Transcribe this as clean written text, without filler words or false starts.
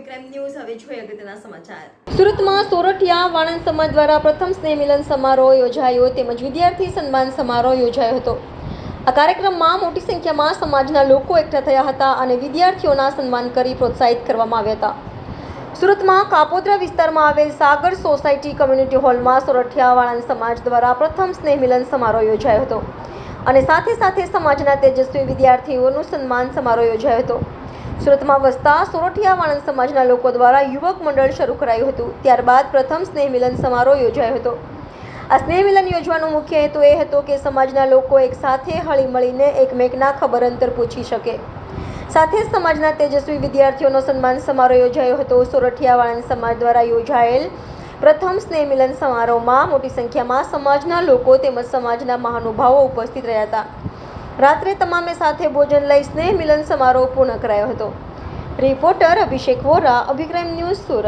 Abhikram news હવે જોઈએ અગત્યના સમાચાર। સુરતમાં સોરઠિયા વાણંદ સમાજ દ્વારા પ્રથમ સ્નેહ મિલન સમારોહ યોજાયો તેમજ વિદ્યાર્થી સન્માન સમારોહ યોજાયો હતો। આ કાર્યક્રમમાં મોટી સંખ્યામાં સમાજના લોકો એકઠા થયા હતા અને વિદ્યાર્થીઓના સન્માન કરી પ્રોત્સાહિત કરવામાં આવ્યા હતા। સુરતમાં કાપોદ્રા વિસ્તારમાં આવેલ સાગર સોસાયટી કમ્યુનિટી હોલમાં સોરઠિયા વાણંદ સમાજ દ્વારા પ્રથમ સ્નેહ મિલન સમારોહ યોજાયો હતો અને સાથે સાથે સમાજના તેજસ્વી વિદ્યાર્થીઓનું સન્માન સમારોહ યોજાયો હતો। સુરતમાં વસતા સોરઠિયા વાણંદ સમાજના લોકો દ્વારા યુવક મંડળ શરૂ કરાયું હતું। ત્યારબાદ પ્રથમ સ્નેહ મિલન સમારોહ યોજાયો હતો। આ સ્નેહ મિલન યોજવાનો મુખ્ય હેતુ એ હતો કે સમાજના લોકો એક સાથે હળીમળીને એકમેકના ખબર અંતર પૂછી શકે। સાથે જ સમાજના તેજસ્વી વિદ્યાર્થીઓનો સન્માન સમારોહ યોજાયો હતો। સોરઠિયા વાણંદ સમાજ દ્વારા યોજાયેલ પ્રથમ સ્નેહ મિલન સમારોહમાં મોટી સંખ્યામાં સમાજના લોકો તેમજ સમાજના મહાનુભાવો ઉપસ્થિત રહ્યા હતા। રાત્રે તમામે સાથે ભોજન લઈ સ્નેહ મિલન સમારોહ પૂર્ણ કરાયો હતો। રિપોર્ટર અભિષેક વોરા, અભિક્રમ ન્યૂઝ, સુરત।